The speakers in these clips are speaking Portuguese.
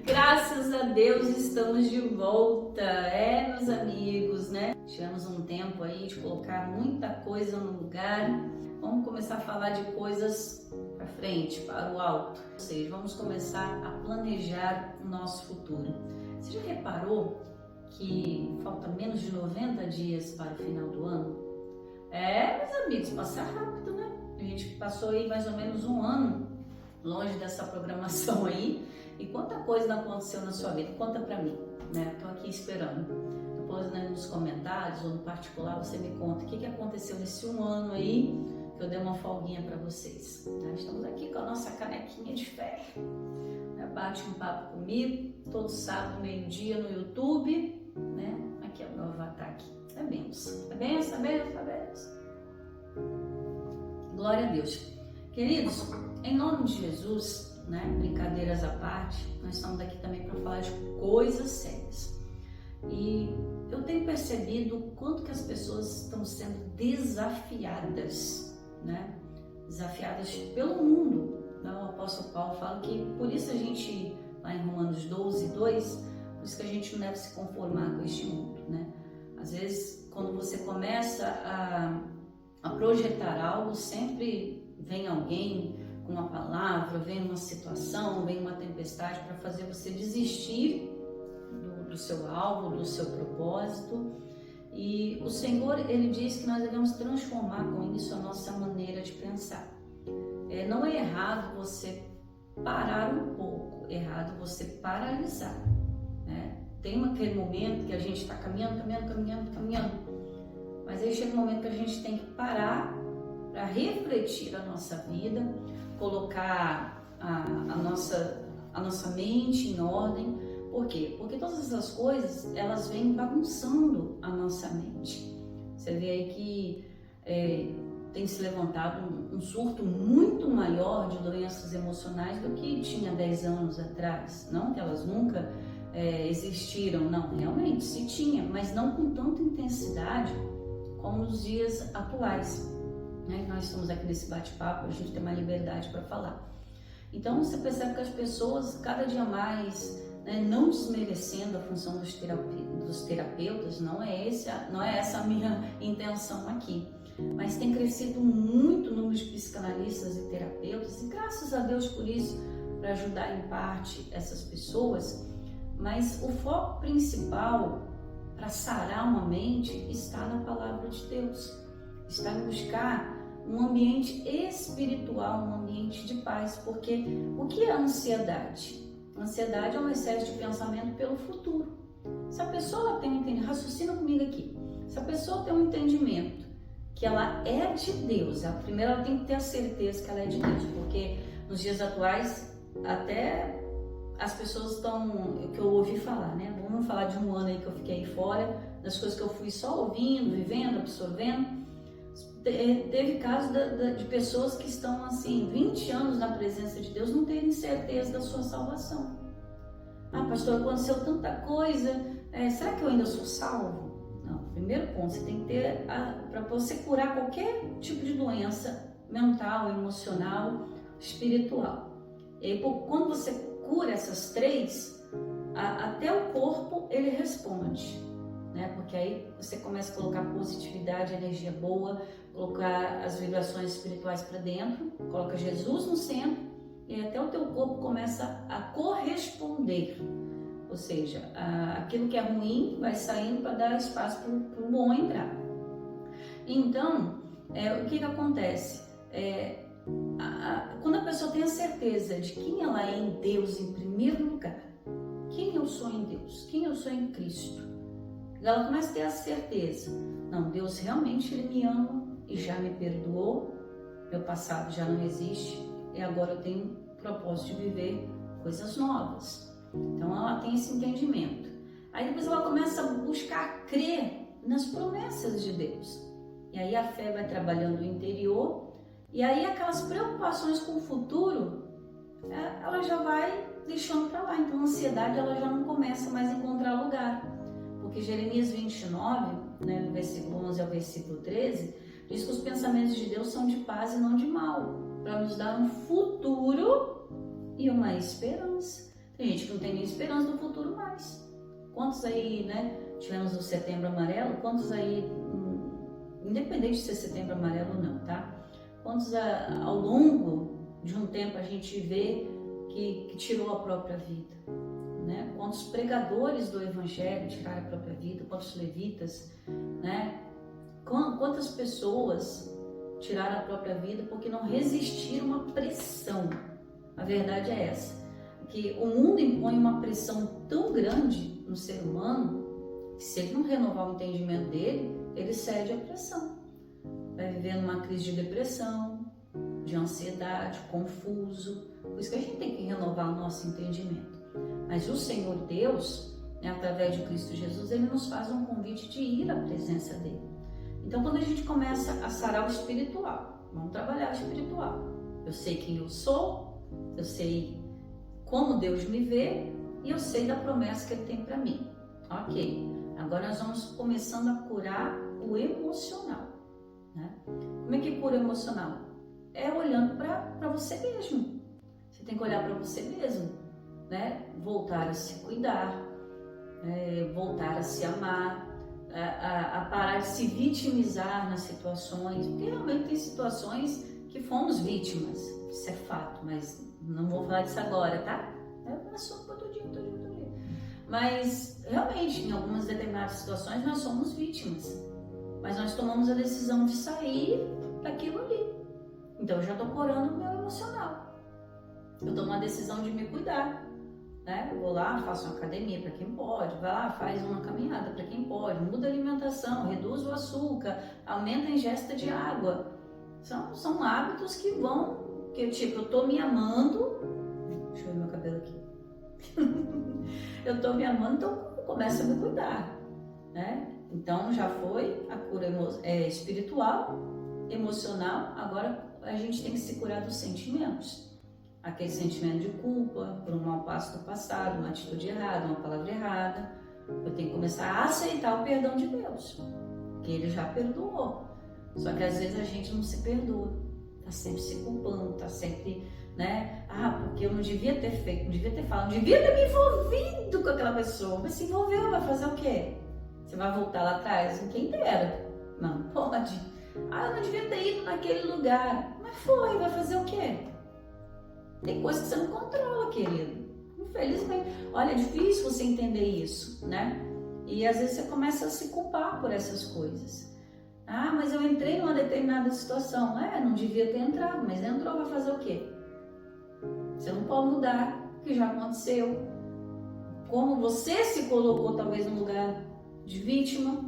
Graças a Deus estamos de volta, meus amigos, né? Tivemos um tempo aí de colocar muita coisa no lugar. Vamos começar a falar de coisas para frente, para o alto. Ou seja, vamos começar a planejar o nosso futuro. Você já reparou que falta menos de 90 dias para o final do ano? Meus amigos, passa rápido, né? A gente passou aí mais ou menos um ano longe dessa programação aí. E quanta coisa não aconteceu na sua vida? Conta pra mim, né? Tô aqui esperando. Depois, né, nos comentários ou no particular, você me conta o que aconteceu nesse um ano aí, que eu dei uma folguinha pra vocês. Né? Estamos aqui com a nossa canequinha de fé. Bate um papo comigo, todo sábado, meio-dia no YouTube, né? Aqui é o meu avatar aqui. É benção. É benção, é benção, é benção. Glória a Deus. Queridos, em nome de Jesus, né, brincadeiras à parte, nós estamos aqui também para falar de coisas sérias. E eu tenho percebido o quanto que as pessoas estão sendo desafiadas, né? Desafiadas pelo mundo. Então, o apóstolo Paulo fala que por isso a gente, lá em Romanos 12, 2, por isso que a gente não deve se conformar com este mundo, né? Às vezes, quando você começa a projetar algo, sempre vem alguém com uma palavra, vem uma situação, vem uma tempestade para fazer você desistir do seu alvo, do seu propósito. E o Senhor, Ele diz que nós devemos transformar com isso a nossa maneira de pensar. Não é errado você parar um pouco, é errado você paralisar, né? Tem aquele momento que a gente está caminhando, mas aí chega um momento que a gente tem que parar para refletir a nossa vida, colocar a nossa mente em ordem. Por quê? Porque todas essas coisas, elas vêm bagunçando a nossa mente. Você vê aí que tem se levantado um surto muito maior de doenças emocionais do que tinha 10 anos atrás. Não que elas nunca existiram, não, realmente se tinha, mas não com tanta intensidade como nos dias atuais. Nós estamos aqui nesse bate-papo, a gente tem uma liberdade para falar. Então você percebe que as pessoas cada dia mais, né, não desmerecendo a função dos terapeutas, não é essa a minha intenção aqui, mas tem crescido muito o número de psicanalistas e terapeutas, e graças a Deus por isso, para ajudar em parte essas pessoas, mas o foco principal para sarar uma mente está na palavra de Deus, está em buscar um ambiente espiritual, um ambiente de paz, porque o que é a ansiedade? A ansiedade é um excesso de pensamento pelo futuro. Se a pessoa tem um entendimento, raciocina comigo aqui, se a pessoa tem um entendimento que ela é de Deus, primeiro ela tem que ter a certeza que ela é de Deus, porque nos dias atuais até as pessoas estão, o que eu ouvi falar, né? Vamos falar de um ano aí que eu fiquei fora, das coisas que eu fui só ouvindo, vivendo, absorvendo. Teve casos de pessoas que estão assim 20 anos na presença de Deus, não terem certeza da sua salvação. Pastor, aconteceu tanta coisa, será que eu ainda sou salvo? Não, primeiro ponto, você tem que ter, para você curar qualquer tipo de doença mental, emocional, espiritual. E aí, quando você cura essas três, até o corpo ele responde, né? Porque aí você começa a colocar positividade, energia boa, colocar as vibrações espirituais para dentro, coloca Jesus no centro e até o teu corpo começa a corresponder. Ou seja, aquilo que é ruim vai saindo para dar espaço para o bom entrar. Então, o que acontece? Quando a pessoa tem a certeza de quem ela é em Deus em primeiro lugar, quem eu sou em Deus, quem eu sou em Cristo, ela começa a ter a certeza, não, Deus realmente Ele me ama e já me perdoou, meu passado já não existe e agora eu tenho o propósito de viver coisas novas. Então ela tem esse entendimento. Aí depois ela começa a buscar crer nas promessas de Deus. E aí a fé vai trabalhando no interior, e aí aquelas preocupações com o futuro, ela já vai deixando para lá. Então a ansiedade ela já não começa mais a encontrar lugar. Porque Jeremias 29, né, no versículo 11 ao versículo 13, Diz que os pensamentos de Deus são de paz e não de mal, para nos dar um futuro e uma esperança. Tem gente que não tem nem esperança do futuro mais. Quantos aí, né? Tivemos o Setembro Amarelo, quantos aí, independente de ser Setembro Amarelo ou não, tá? Quantos ao longo de um tempo a gente vê que tirou a própria vida, né? Quantos pregadores do Evangelho tiraram a própria vida, quantos levitas, né? Quantas pessoas tiraram a própria vida porque não resistiram à pressão. A verdade é essa, que o mundo impõe uma pressão tão grande no ser humano que se ele não renovar o entendimento dele, ele cede à pressão. Vai viver numa crise de depressão, de ansiedade, confuso. Por isso que a gente tem que renovar o nosso entendimento. Mas o Senhor Deus, né, através de Cristo Jesus, ele nos faz um convite de ir à presença dele. Então, quando a gente começa a sarar o espiritual, vamos trabalhar o espiritual. Eu sei quem eu sou, eu sei como Deus me vê e eu sei da promessa que Ele tem para mim. Ok, agora nós vamos começando a curar o emocional, né? Como é que cura o emocional? É olhando para você mesmo. Você tem que olhar para você mesmo, né? Voltar a se cuidar, voltar a se amar, a parar de se vitimizar nas situações, porque realmente tem situações que fomos vítimas, isso é fato, mas não vou falar disso agora, tá? É assunto para outro dia. Mas realmente, em algumas determinadas situações, nós somos vítimas, mas nós tomamos a decisão de sair daquilo ali. Então eu já estou curando o meu emocional, eu tomo a decisão de me cuidar, né? Eu vou lá, faço uma academia para quem pode, vai lá, faz uma caminhada para quem pode, muda a alimentação, reduz o açúcar, aumenta a ingesta de água. São hábitos que vão, que tipo, eu estou me amando, deixa eu ver meu cabelo aqui, eu estou me amando, então eu começo a me cuidar, né? Então já foi a cura espiritual, emocional, agora a gente tem que se curar dos sentimentos. Aquele sentimento de culpa por um mau passo do passado, uma atitude errada, uma palavra errada. Eu tenho que começar a aceitar o perdão de Deus, que Ele já perdoou. Só que às vezes a gente não se perdoa, tá sempre se culpando, tá sempre, né? Porque eu não devia ter feito, não devia ter falado, não devia ter me envolvido com aquela pessoa. Mas se envolveu, vai fazer o quê? Você vai voltar lá atrás? Quem dera. Não pode. Eu não devia ter ido naquele lugar. Mas foi, vai fazer o quê? Tem coisa que você não controla, querido. Infelizmente. Olha, é difícil você entender isso, né? E às vezes você começa a se culpar por essas coisas. Mas eu entrei numa determinada situação. Não devia ter entrado, mas entrou, vai fazer o quê? Você não pode mudar o que já aconteceu. Como você se colocou talvez num lugar de vítima,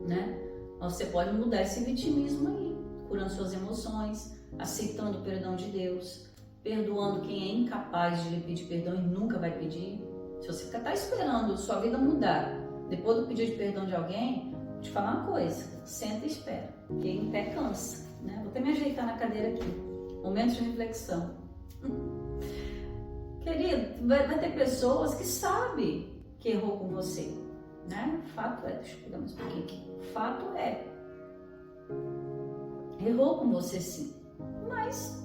né? Você pode mudar esse vitimismo aí, curando suas emoções, aceitando o perdão de Deus, perdoando quem é incapaz de lhe pedir perdão e nunca vai pedir. Se você está esperando sua vida mudar depois do pedido de perdão de alguém, vou te falar uma coisa, senta e espera, porque em pé cansa, né? Vou até me ajeitar na cadeira aqui, momento de reflexão. Querido, vai ter pessoas que sabem que errou com você, né? Fato é, deixa eu pegar mais um pouquinho aqui, fato é, errou com você sim, mas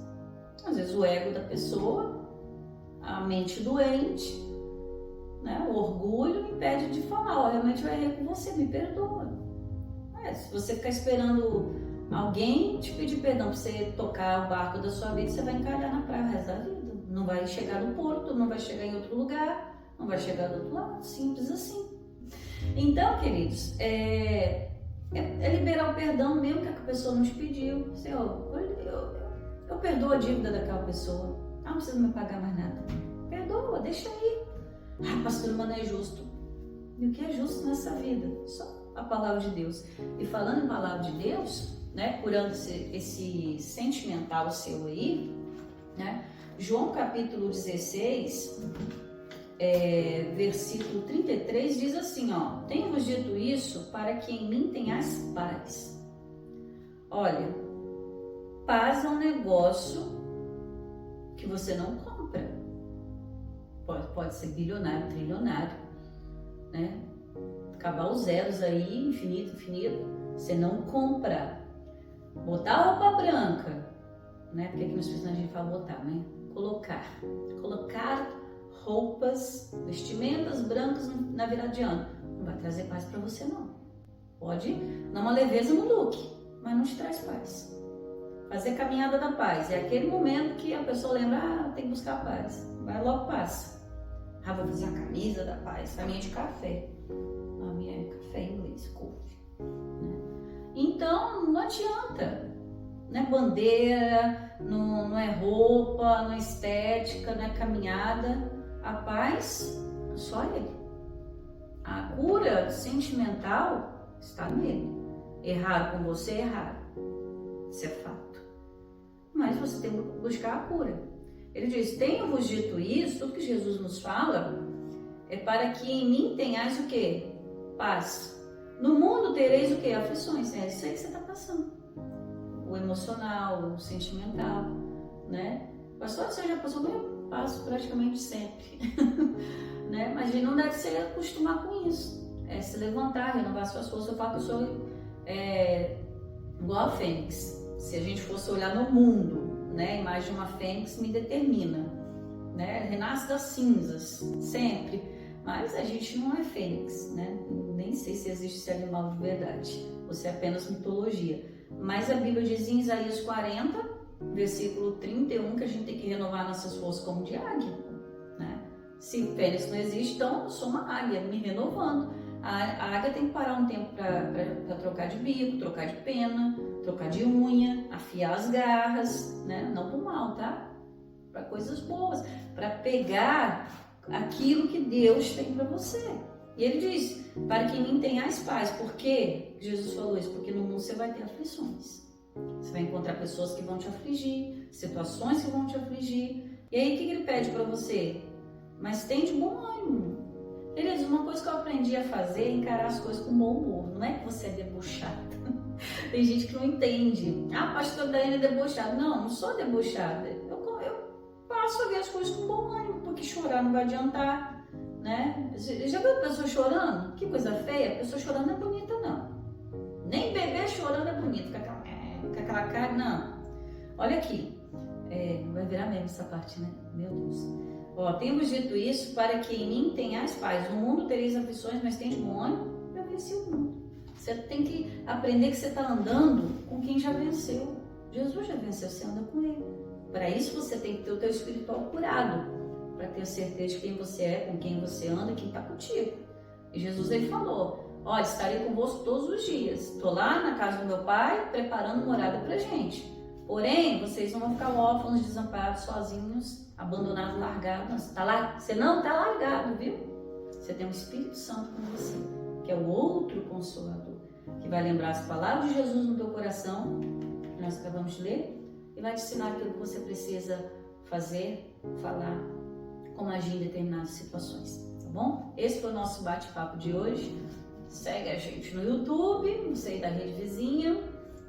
às vezes o ego da pessoa, a mente doente, né, o orgulho impede de falar, realmente eu errei com você, me perdoa. Se você ficar esperando alguém te pedir perdão para você tocar o barco da sua vida, você vai encalhar na praia o resto da vida. Não vai chegar no porto, não vai chegar em outro lugar, não vai chegar do outro lado, simples assim. Então, queridos, é liberar o perdão mesmo que a pessoa não te pediu. Senhor, eu perdoo a dívida daquela pessoa. Não precisa me pagar mais nada. Perdoa, deixa aí. Pastor, mas não é justo. E o que é justo nessa vida? Só a palavra de Deus. E falando em palavra de Deus, né, curando esse sentimental seu aí, né, João capítulo 16, versículo 33 diz assim, tenho-vos dito isso para que em mim tenhas paz. Olha, paz é um negócio que você não compra. Pode ser bilionário, trilionário, né? Acabar os zeros aí, infinito, você não compra. Botar roupa branca, né? Porque aqui no Espírito Santo a gente fala botar, né? Colocar roupas, vestimentas brancas na virada de ano. Não vai trazer paz para você, não. Pode dar uma leveza no look, mas não te traz paz. Fazer caminhada da paz é aquele momento que a pessoa lembra, tem que buscar a paz. Vai logo passa. Vou fazer a camisa da paz. A minha é de café. A minha é café em inglês, couve. Né? Então, não adianta. Não é bandeira, não é roupa, não é estética, não é caminhada. A paz, só Ele. A cura sentimental está nele. Erraram com você, erraram. Isso é fato. Mas você tem que buscar a cura. Ele diz, tenho-vos dito isso, tudo que Jesus nos fala, é para que em mim tenhais o quê? Paz. No mundo tereis o quê? Aflições. É isso aí que você está passando. O emocional, o sentimental, né? Pastor, você já passou? Eu passo praticamente sempre. Né? Mas a gente não deve se acostumar com isso. É se levantar, renovar suas forças. Eu falo que eu sou igual a fênix. Se a gente fosse olhar no mundo, né? A imagem de uma fênix me determina, né? Renasce das cinzas, sempre. Mas a gente não é fênix, né? Nem sei se existe esse animal de verdade, ou se é apenas mitologia. Mas a Bíblia diz em Isaías 40, versículo 31, que a gente tem que renovar nossas forças como de águia, né? Se fênix não existe, então eu sou uma águia, me renovando. A águia tem que parar um tempo para trocar de bico, trocar de pena, trocar de unha, afiar as garras, né? Não para o mal, tá? Para coisas boas, para pegar aquilo que Deus tem para você. E ele diz, para que em mim tenhais paz. Por quê? Jesus falou isso, porque no mundo você vai ter aflições. Você vai encontrar pessoas que vão te afligir, situações que vão te afligir. E aí o que ele pede para você? Mas tem de bom ânimo. Ele diz, uma coisa que eu aprendi a fazer é encarar as coisas com bom humor. Não é que você é debochada. Tem gente que não entende. Ah, pastor Daiane é debochada. Não sou debochada. Eu passo a ver as coisas com bom ânimo, porque chorar não vai adiantar, né? Já viu a pessoa chorando? Que coisa feia. A pessoa chorando não é bonita, não. Nem bebê chorando é bonito, com aquela cara, não. Olha aqui. Vai virar mesmo essa parte, né? Meu Deus. Ó, temos dito isso para que em mim tenhais paz. No mundo tereis aflições, mas tem de bom ânimo. Eu venci o mundo. Você tem que aprender que você está andando com quem já venceu. Jesus já venceu, você anda com ele. Para isso você tem que ter o teu espiritual curado, para ter certeza de quem você é, com quem você anda, quem está contigo. E Jesus ele falou, olha, estarei convosco todos os dias. Estou lá na casa do meu pai, preparando morada para gente. Porém, vocês não vão ficar órfãos, desamparados, sozinhos, abandonados, largados. Você não está largado, viu? Você tem o Espírito Santo com você, que é o outro Consolador, que vai lembrar as palavras de Jesus no teu coração, que nós acabamos de ler, e vai te ensinar aquilo que você precisa fazer, falar, como agir em determinadas situações, tá bom? Esse foi o nosso bate-papo de hoje. Segue a gente no YouTube, não sei da rede vizinha,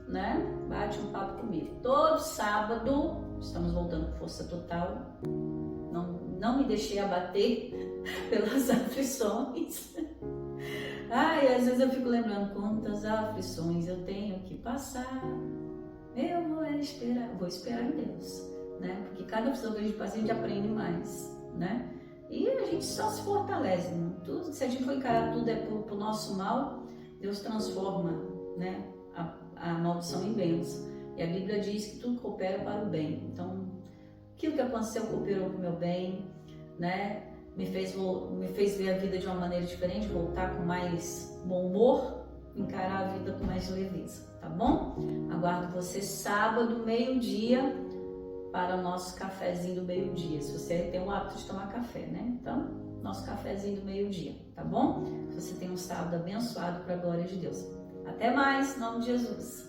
né? Bate um papo comigo. Todo sábado, estamos voltando com força total. Não me deixei abater pelas aflições. Ai, às vezes eu fico lembrando quantas aflições eu tenho que passar. Eu vou esperar em Deus, né? Porque cada aflição que a gente passa, a gente aprende mais, né? E a gente só se fortalece, né? Tudo, se a gente for encarar tudo pro nosso mal, Deus transforma, né? A maldição em bênção. E a Bíblia diz que tudo coopera para o bem. Então, aquilo que aconteceu cooperou para o meu bem, né? Me fez ver a vida de uma maneira diferente, voltar com mais bom humor, encarar a vida com mais leveza, tá bom? Aguardo você sábado, meio-dia, para o nosso cafezinho do meio-dia. Se você tem o hábito de tomar café, né? Então, nosso cafezinho do meio-dia, tá bom? Que você tenha um sábado abençoado para a glória de Deus. Até mais, em nome de Jesus.